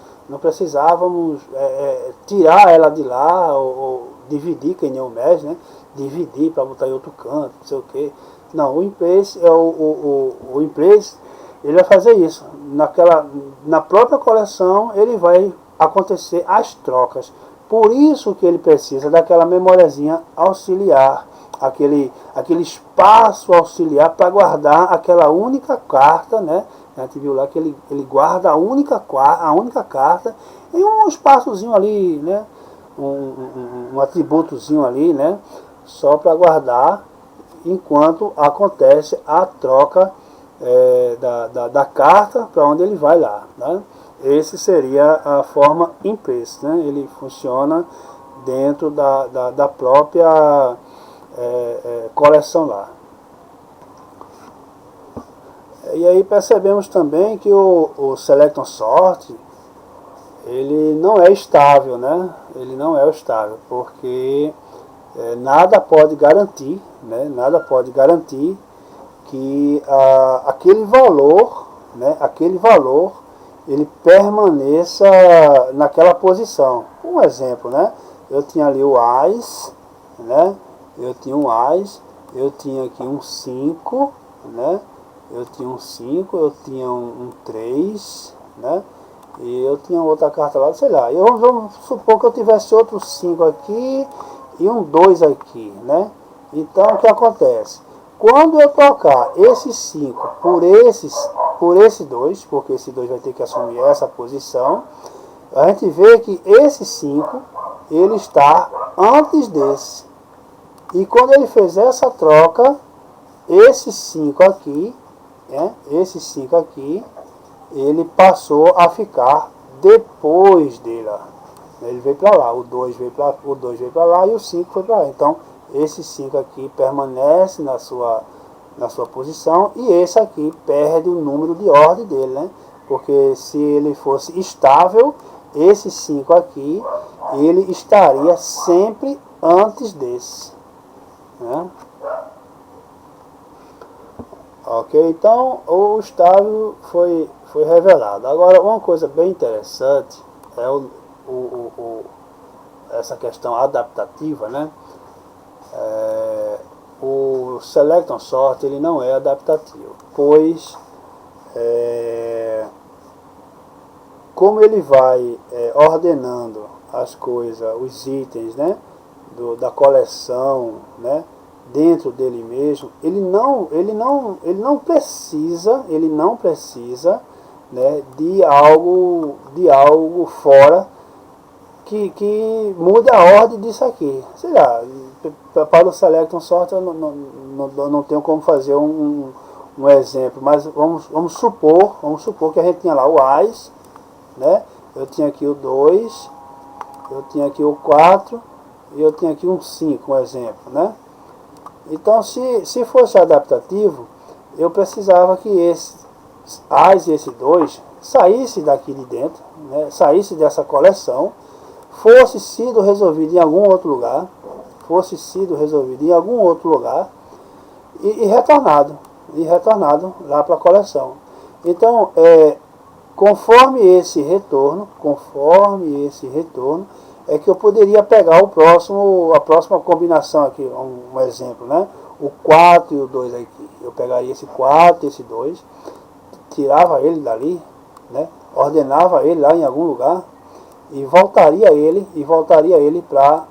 tirar ela de lá ou dividir, que nem o MES, né? Dividir para botar em outro canto, não sei o que. Não, o in-place ele vai fazer isso. Na própria coleção ele vai acontecer as trocas. Por isso que ele precisa daquela memóriazinha auxiliar, aquele espaço auxiliar para guardar aquela única carta, né? A gente viu lá que ele guarda a única carta em um espaçozinho ali, né? Um atributozinho ali, né? Só para guardar enquanto acontece a troca da carta para onde ele vai lá, né? Esse seria a forma in-place, né? Ele funciona dentro da própria coleção lá. E aí percebemos também que o Selection Sort, ele não é estável, né? Ele não é estável, porque nada pode garantir, né? Nada pode garantir que aquele valor, né? Aquele valor ele permaneça naquela posição. Um exemplo, né? Eu tinha ali o AIS, né? Eu tinha um AIS, eu tinha aqui um 5, né? Eu tinha um 5, eu tinha um 3, né? E eu tinha outra carta lá, sei lá. Vamos supor que eu tivesse outro 5 aqui e um 2 aqui, né? Então, o que acontece? Quando eu trocar esses 5 por esse 2, porque esse 2 vai ter que assumir essa posição, a gente vê que esse 5, ele está antes desse. E quando ele fez essa troca, esse 5 aqui, ele passou a ficar depois dele. Ele veio para lá, o 2 veio para lá e o 5 foi para lá. Então, esse 5 aqui permanece na sua posição e esse aqui perde o número de ordem dele, né? Porque se ele fosse estável, esse 5 aqui, ele estaria sempre antes desse, né? Ok, então o estável foi revelado. Agora, uma coisa bem interessante é essa questão adaptativa, né? O Selection Sort ele não é adaptativo, pois como ele vai ordenando as coisas, os itens, né, da coleção, né, dentro dele mesmo, ele não precisa, né, de algo fora que mude a ordem disso aqui. Sei lá, para o Selection Sort eu não tenho como fazer um exemplo, mas vamos supor que a gente tinha lá o AIS, né? Eu tinha aqui o 2, eu tinha aqui o 4 e eu tinha aqui um 5, um exemplo, né? Então, se fosse adaptativo, eu precisava que esse AIS e esse 2 saísse daqui de dentro, né? Saísse dessa coleção, fosse sido resolvido em algum outro lugar, e retornado lá para a coleção. Então, conforme esse retorno, é que eu poderia pegar a próxima combinação aqui, um exemplo, né? o 4 e o 2 aqui. Eu pegaria esse 4 e esse 2, tirava ele dali, né? Ordenava ele lá em algum lugar e voltaria ele para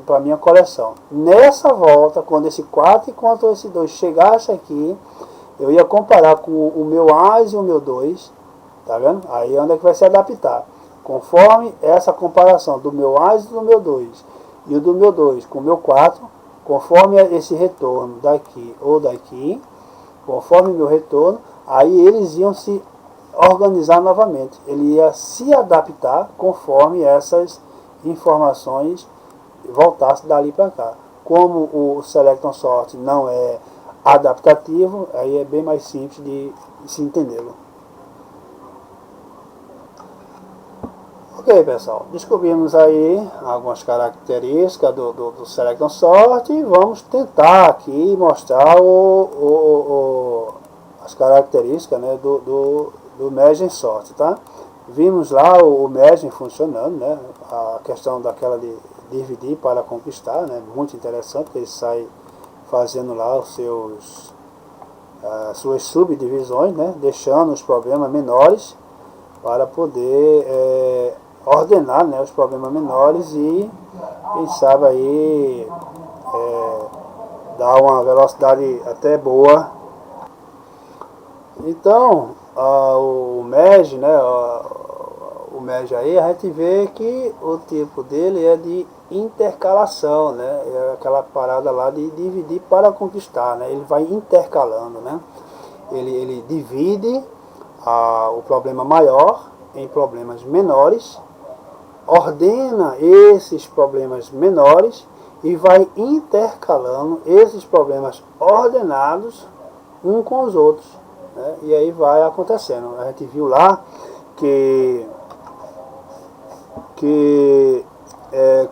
a minha coleção. Nessa volta, quando esse 4 e quando esse 2 chegasse aqui, eu ia comparar com o meu AS e o meu 2, tá vendo? Aí é onde é que vai se adaptar. Conforme essa comparação do meu AS e do meu 2 e o do meu 2 com o meu 4, conforme esse retorno daqui ou daqui, conforme o meu retorno, aí eles iam se organizar novamente. Ele ia se adaptar conforme essas informações voltassem dali para cá. Como o Selection Sort não é adaptativo, aí é bem mais simples de se entendê-lo. Ok, pessoal, descobrimos aí algumas características do Selection Sort e vamos tentar aqui mostrar as características, né, do Merging Sort, tá? Vimos lá o Merging funcionando, né, a questão daquela de dividir para conquistar, né, muito interessante, ele sai fazendo lá os suas subdivisões, né, deixando os problemas menores para poder ordenar, né, os problemas menores e, quem sabe, aí dar uma velocidade até boa. Então, o Merge, né, o Merge aí, a gente vê que o tipo dele é de intercalação, né, é aquela parada lá de dividir para conquistar, né, ele vai intercalando, né, ele divide o problema maior em problemas menores, ordena esses problemas menores e vai intercalando esses problemas ordenados um com os outros, né? E aí vai acontecendo. A gente viu lá que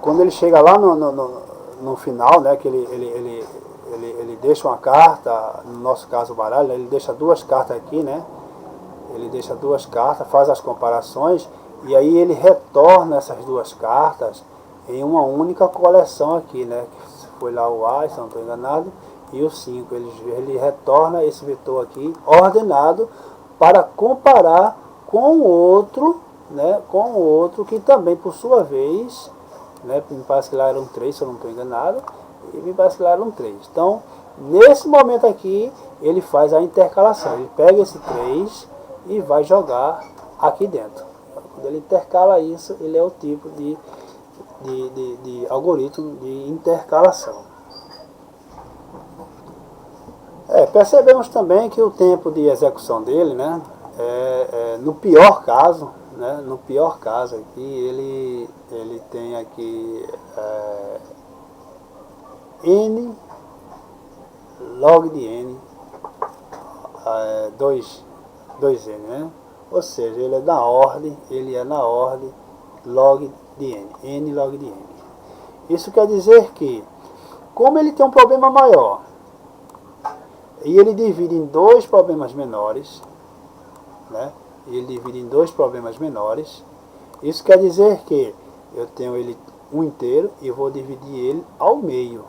quando ele chega lá no final, né, que ele deixa uma carta, no nosso caso o baralho, ele deixa duas cartas aqui, né? Ele deixa duas cartas, faz as comparações e aí ele retorna essas duas cartas em uma única coleção aqui, né? Foi lá o A, se não estou enganado, e o 5. Ele retorna esse vetor aqui ordenado para comparar com o outro, né? Com o outro que também, por sua vez, né? Me parece que lá era um 3, se eu não estou enganado, e me parece que lá era um 3. Então, nesse momento aqui, ele faz a intercalação. Ele pega esse 3 e vai jogar aqui dentro. Quando ele intercala isso, ele é o tipo de algoritmo de intercalação. Percebemos também que o tempo de execução dele, né, no pior caso, né, no pior caso aqui, ele tem aqui n log de n 2n, né? Ou seja, ele é na ordem log de n log de n. Isso quer dizer que, como ele tem um problema maior, e ele divide em dois problemas menores, né? Isso quer dizer que eu tenho ele um inteiro e vou dividir ele ao meio.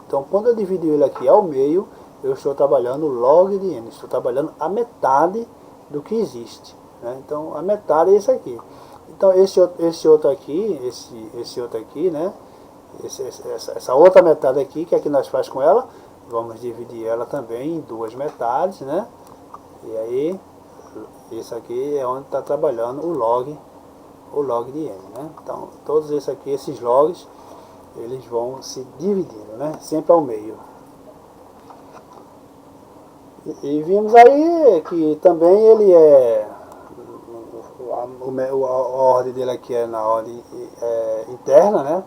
Então, quando eu divido ele aqui ao meio, eu estou trabalhando log de n, estou trabalhando a metade do que existe, né? Então, a metade é isso aqui. Então, esse outro aqui, né? Essa outra metade aqui, que é que nós faz com ela? Vamos dividir ela também em duas metades, né? E aí, isso aqui é onde está trabalhando o log de n, né? Então, todos esses logs, eles vão se dividindo, né? Sempre ao meio. E vimos aí que também ele a ordem dele aqui é na ordem interna, né?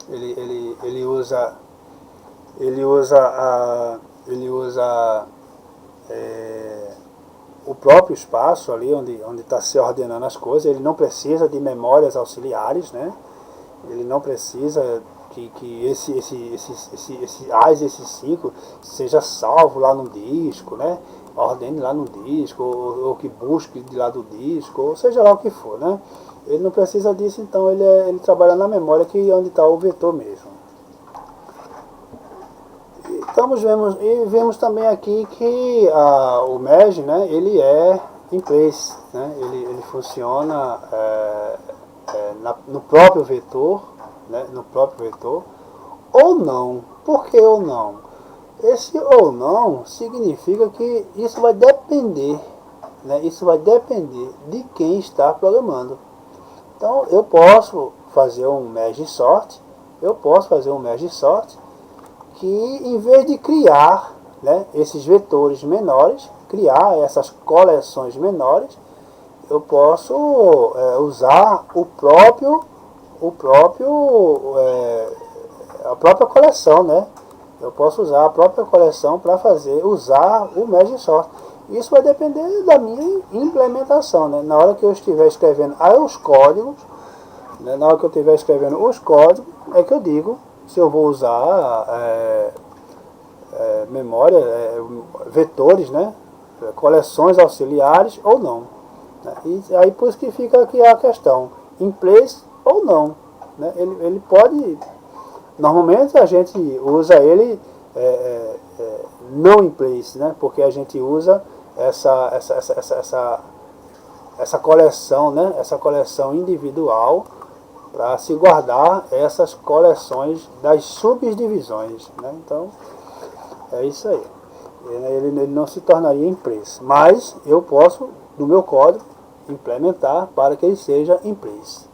Ele usa o próprio espaço ali onde está se ordenando as coisas. Ele não precisa de memórias auxiliares, né? Ele não precisa que esse AS, esse 5 seja salvo lá no disco, né? Ordene lá no disco, ou que busque de lá do disco, ou seja lá o que for, né? Ele não precisa disso, então ele trabalha na memória, que é onde está o vetor mesmo. Vemos também aqui que o merge, né, ele é in place, né, ele funciona no próprio vetor, né, ou não. Por que ou não? Esse ou não significa que isso vai depender, né, de quem está programando. Então eu posso fazer um merge sort, que em vez de criar, né, esses vetores menores, criar essas coleções menores, eu posso usar a própria coleção, né? Eu posso usar a própria coleção para usar o merge sort. Isso vai depender da minha implementação, né? Na hora que eu estiver escrevendo os códigos, né, é que eu digo se eu vou usar memória, vetores, né, coleções auxiliares ou não. Né? E aí por isso que fica aqui a questão, in place ou não. Né? Ele pode, normalmente a gente usa ele não in place, né? Porque a gente usa essa coleção, né? Essa coleção individual para se guardar essas coleções das subdivisões, né? Então é isso aí. Ele não se tornaria in place, mas eu posso no meu código implementar para que ele seja in place.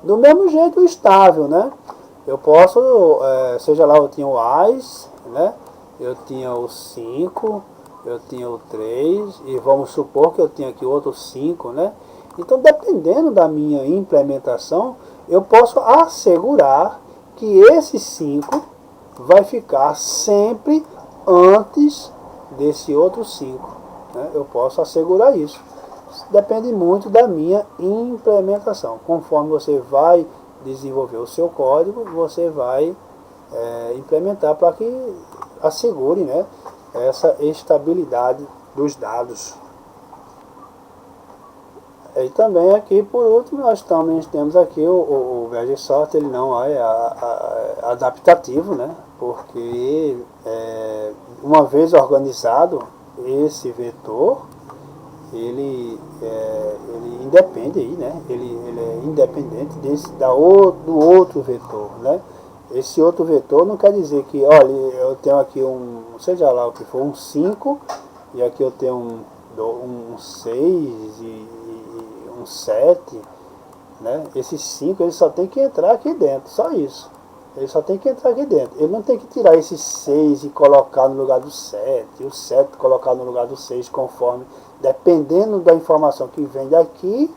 Do mesmo jeito o estável, né? Eu posso, seja lá, eu tinha o AIS, né? Eu tinha o 5, eu tinha o 3, e vamos supor que eu tenha aqui outro 5, né? Então, dependendo da minha implementação, eu posso assegurar que esse 5 vai ficar sempre antes desse outro 5. Né? Eu posso assegurar isso. Depende muito da minha implementação. Conforme você vai desenvolver o seu código, você vai implementar para que assegure, né, essa estabilidade dos dados. E também aqui, por último, nós também temos aqui o merge sort, ele não é adaptativo, né, porque uma vez organizado esse vetor, ele independe aí, né? Ele é independente do outro vetor, né? Esse outro vetor não quer dizer que, olha, eu tenho aqui seja lá o que for, um 5, e aqui eu tenho um 6 e um 7, né? Esse 5 ele só tem que entrar aqui dentro, só isso. Ele só tem que entrar aqui dentro. Ele não tem que tirar esse 6 e colocar no lugar do 7, e o 7 colocar no lugar do 6, conforme, dependendo da informação que vem daqui,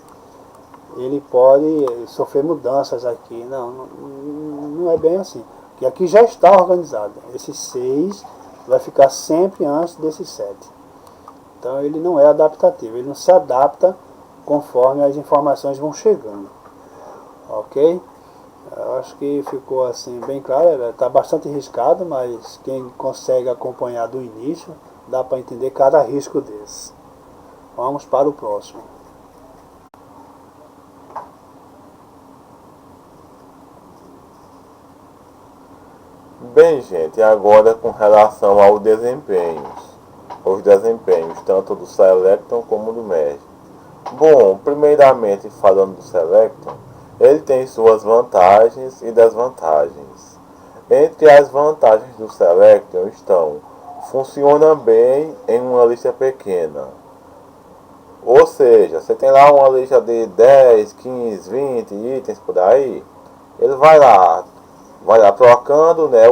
ele pode sofrer mudanças aqui. Não é bem assim. Porque aqui já está organizado. Esse 6 vai ficar sempre antes desse 7. Então ele não é adaptativo. Ele não se adapta conforme as informações vão chegando. Ok? Eu acho que ficou assim bem claro. Está bastante riscado, mas quem consegue acompanhar do início, dá para entender cada risco desse. Vamos para o próximo. Bem, gente, agora com relação aos desempenhos tanto do Selecton como do merge. Bom, primeiramente falando do Selecton, ele tem suas vantagens e desvantagens. Entre as vantagens do Selecton estão: funciona bem em uma lista pequena. Ou seja, você tem lá uma lista de 10, 15, 20 itens por aí, ele vai lá trocando, né?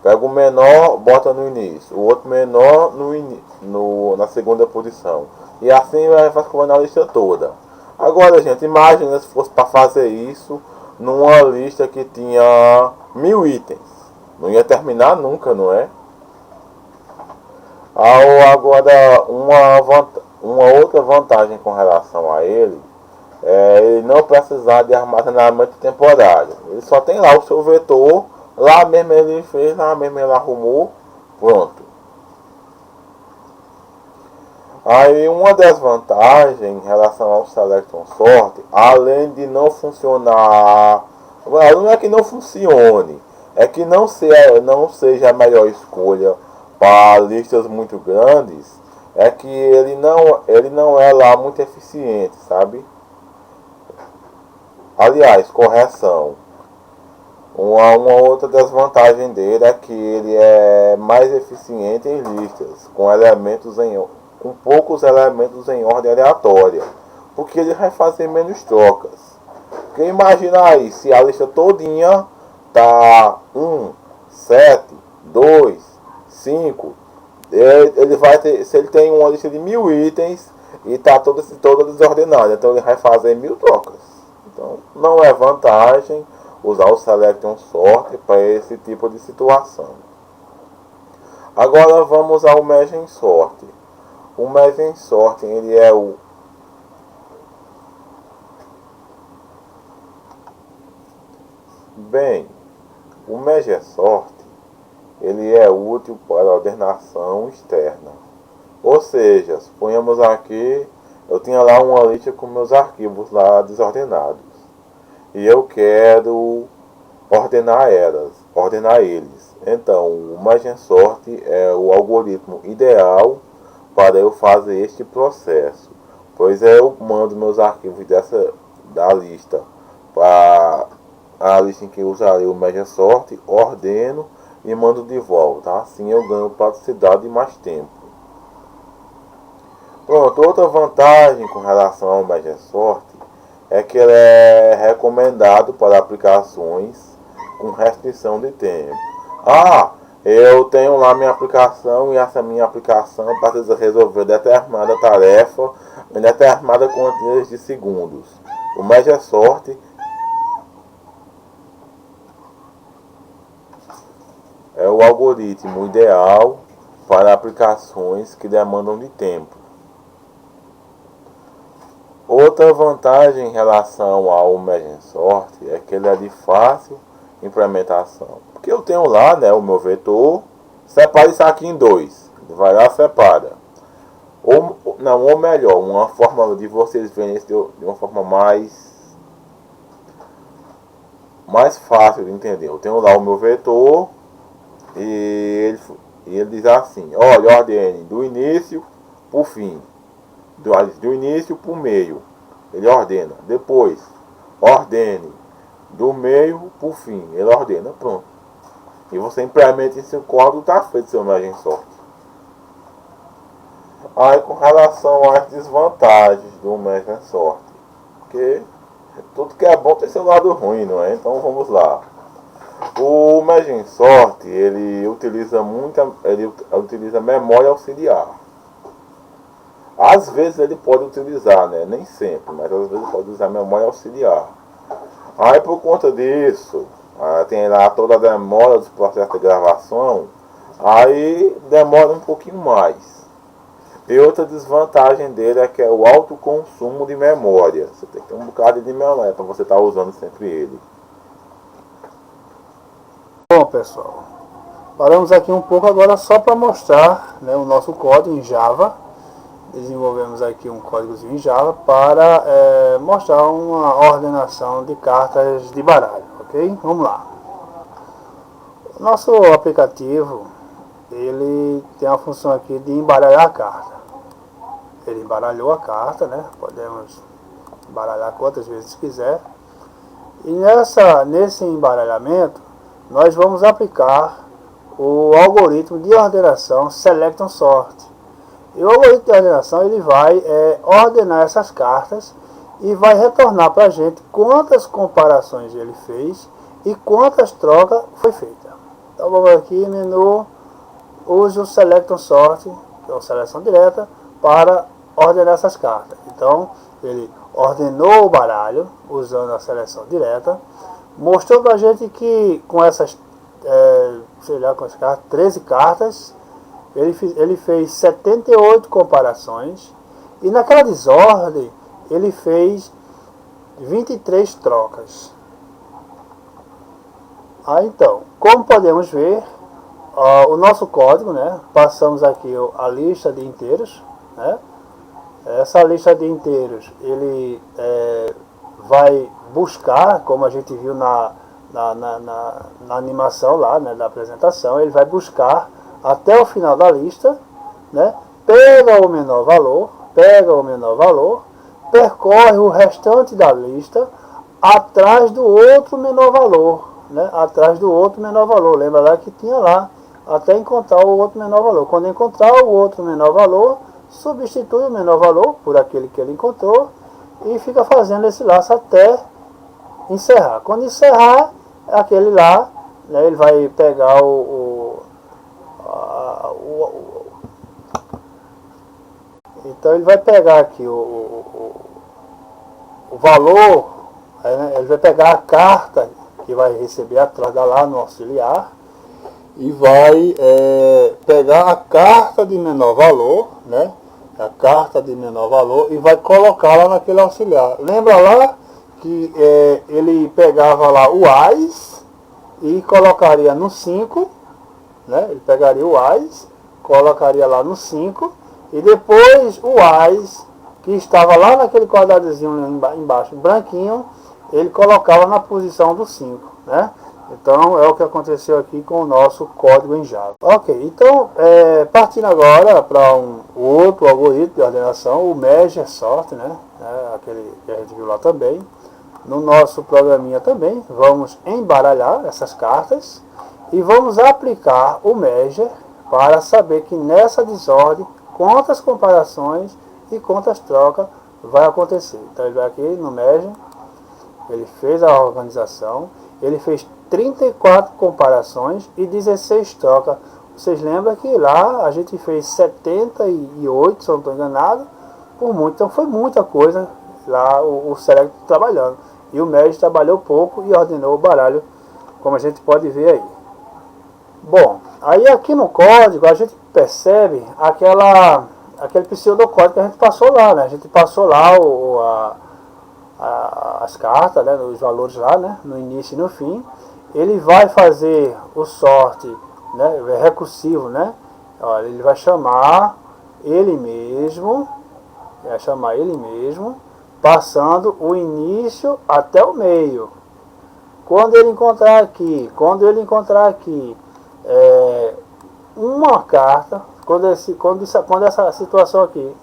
Pega o menor, bota no início, o outro menor na segunda posição. E assim vai escovando a lista toda. Agora, gente, imagina se fosse para fazer isso numa lista que tinha 1000 itens. Não ia terminar nunca, não é? Agora, uma outra vantagem com relação a ele é ele não precisar de armazenamento temporário. Ele só tem lá o seu vetor, lá mesmo ele fez, lá mesmo ele arrumou, pronto. Aí uma desvantagem em relação ao Selecton Sort, além de não funcionar, não é que não funcione, é que não seja a melhor escolha para listas muito grandes, é que ele não é lá muito eficiente, sabe? Aliás, correção. Uma outra desvantagem dele é que ele é mais eficiente em listas, com poucos elementos em ordem aleatória, porque ele vai fazer menos trocas. Porque imagina aí, se a lista todinha tá 1, 7, 2, 5, ele vai ter, se ele tem uma lista de 1000 itens e tá toda desordenada, então ele vai fazer 1000 trocas. Então não é vantagem usar o Selection Sort para esse tipo de situação. Agora vamos ao Merging Sort. O Merging Sort ele é o Merge Sort ele é útil para ordenação externa. Ou seja, suponhamos aqui, eu tinha lá uma lista com meus arquivos lá desordenados. E eu quero ordenar eles. Então, o Merge Sort é o algoritmo ideal para eu fazer este processo. Pois eu mando meus arquivos da lista para a lista em que eu usarei o Merge Sort, ordeno e mando de volta. Assim eu ganho praticidade e mais tempo. Pronto, outra vantagem com relação ao Merge Sort é que ele é recomendado para aplicações com restrição de tempo. Eu tenho lá minha aplicação e essa minha aplicação precisa resolver determinada tarefa em determinada quantia de segundos. O Merge Sort é o algoritmo ideal para aplicações que demandam de tempo. Outra vantagem em relação ao Merge Sort é que ele é de fácil implementação. Porque eu tenho lá, né, o meu vetor, separa isso aqui em 2. Ele vai lá, separa. Ou melhor, uma forma de vocês verem isso de uma forma mais fácil de entender. Eu tenho lá o meu vetor e ele diz assim: olha, ordene do início para o fim. Do início para o meio. Ele ordena. Depois, ordene do meio para o fim. Ele ordena. Pronto. E você implementa em seu código, está feito seu Merge Sort. Aí com relação às desvantagens do Merge Sort. Porque tudo que é bom tem seu lado ruim, não é? Então vamos lá. O Merge Sort, ele utiliza memória auxiliar. Às vezes ele pode utilizar, né? Nem sempre, mas às vezes pode usar memória auxiliar. Aí por conta disso, tem lá toda a demora dos processos de gravação, aí demora um pouquinho mais. E outra desvantagem dele é que é o alto consumo de memória. Você tem que ter um bocado de memória para você estar usando sempre ele. Bom, pessoal, paramos aqui um pouco agora só para mostrar, né, o nosso código em Java. Desenvolvemos aqui um códigozinho em Java para mostrar uma ordenação de cartas de baralho, ok? Vamos lá. O nosso aplicativo, ele tem a função aqui de embaralhar a carta. Ele embaralhou a carta, né? Podemos embaralhar quantas vezes quiser. E nesse embaralhamento, nós vamos aplicar o algoritmo de ordenação Selection Sort. E o algoritmo de ordenação ele vai ordenar essas cartas e vai retornar para a gente quantas comparações ele fez e quantas trocas foi feita. Então vamos aqui, menu, use o Selection Sort, que é a seleção direta, para ordenar essas cartas. Então ele ordenou o baralho usando a seleção direta, mostrou para a gente que com essas, com as cartas, 13 cartas, ele fez 78 comparações e naquela desordem ele fez 23 trocas. Então, como podemos ver, o nosso código, né, passamos aqui a lista de inteiros, né? Essa lista de inteiros ele vai buscar, como a gente viu na animação lá, né, da apresentação, ele vai buscar até o final da lista, né, pega o menor valor, percorre o restante da lista atrás do outro menor valor, né, atrás do outro menor valor. Lembra lá que tinha lá até encontrar o outro menor valor. Quando encontrar o outro menor valor, substitui o menor valor por aquele que ele encontrou e fica fazendo esse laço até encerrar. Quando encerrar, aquele lá, né, ele vai pegar então ele vai pegar aqui o valor, né, ele vai pegar a carta que vai receber atrás da lá no auxiliar e vai pegar a carta de menor valor, né, a carta de menor valor, e vai colocá-la naquele auxiliar. Lembra lá que ele pegava lá o AIS e colocaria no 5, né? Ele pegaria o AIS, colocaria lá no 5, e depois o AIS, que estava lá naquele quadradozinho embaixo, branquinho, ele colocava na posição do 5, né? Então é o que aconteceu aqui com o nosso código em Java. Ok, então partindo agora para um outro algoritmo de ordenação, o Merge Sort, né? Aquele que a gente viu lá também. No nosso programinha também, vamos embaralhar essas cartas e vamos aplicar o Merge para saber que nessa desordem, quantas comparações e quantas trocas vai acontecer. Então ele vai aqui no Merge, ele fez a organização, ele fez 34 comparações e 16 trocas. Vocês lembram que lá a gente fez 78, se eu não estou enganado, por muito, então foi muita coisa lá o Select trabalhando. E o Merge trabalhou pouco e ordenou o baralho, como a gente pode ver aí. Bom, aí aqui no código a gente percebe aquele pseudocódigo que a gente passou lá, né? A gente passou lá as cartas, né? Os valores lá, né? No início e no fim. Ele vai fazer o sort, né? Recursivo, né? Olha, ele vai chamar ele mesmo, passando o início até o meio. Quando ele encontrar aqui uma carta, quando essa situação aqui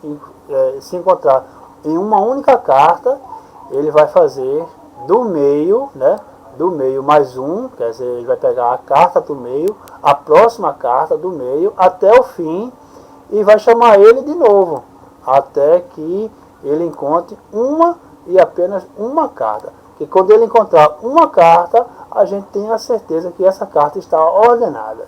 se encontrar em uma única carta, ele vai fazer do meio, né? Do meio mais um, quer dizer, ele vai pegar a carta do meio, a próxima carta do meio, até o fim, e vai chamar ele de novo, até que ele encontre uma e apenas uma carta. Que quando ele encontrar uma carta, a gente tem a certeza que essa carta está ordenada.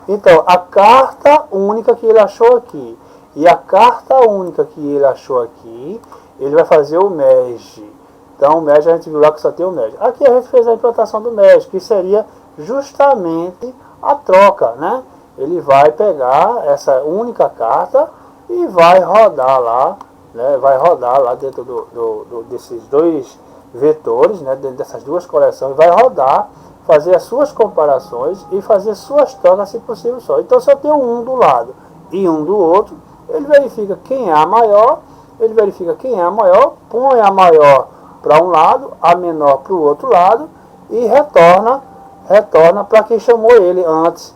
Então, a carta única que ele achou aqui e a carta única que ele achou aqui, ele vai fazer o Merge. Então, o Merge a gente viu lá que só tem o Merge. Aqui a gente fez a implantação do Merge, que seria justamente a troca, né? Ele vai pegar essa única carta e vai rodar lá, né? Vai rodar lá dentro desses dois vetores, né? Dentro dessas duas coleções, vai rodar, fazer as suas comparações e fazer suas trocas, se possível só. Então, se eu tenho um do lado e um do outro, ele verifica quem é a maior, põe a maior para um lado, a menor para o outro lado e retorna para quem chamou ele antes.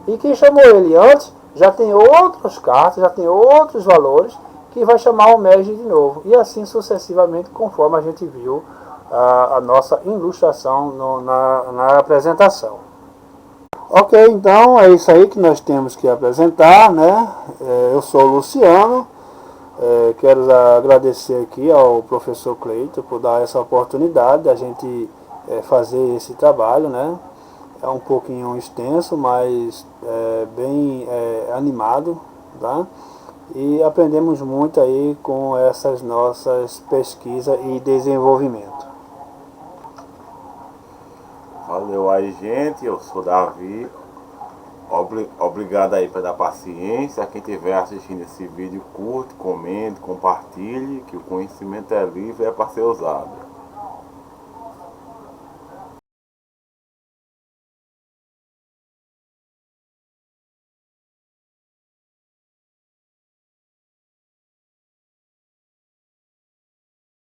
E quem chamou ele antes já tem outras cartas, já tem outros valores que vai chamar o Merge de novo. E assim sucessivamente, conforme a gente viu a nossa ilustração na apresentação. Ok, então é isso aí que nós temos que apresentar, né? Eu sou o Luciano. Quero agradecer aqui ao professor Cleiton por dar essa oportunidade de a gente fazer esse trabalho, né? É um pouquinho extenso, mas bem animado, tá? E aprendemos muito aí com essas nossas pesquisas e desenvolvimento. Valeu aí, gente. Eu sou Davi. Obrigado aí pela paciência. Quem estiver assistindo esse vídeo, curte, comente, compartilhe, que o conhecimento é livre e é para ser usado.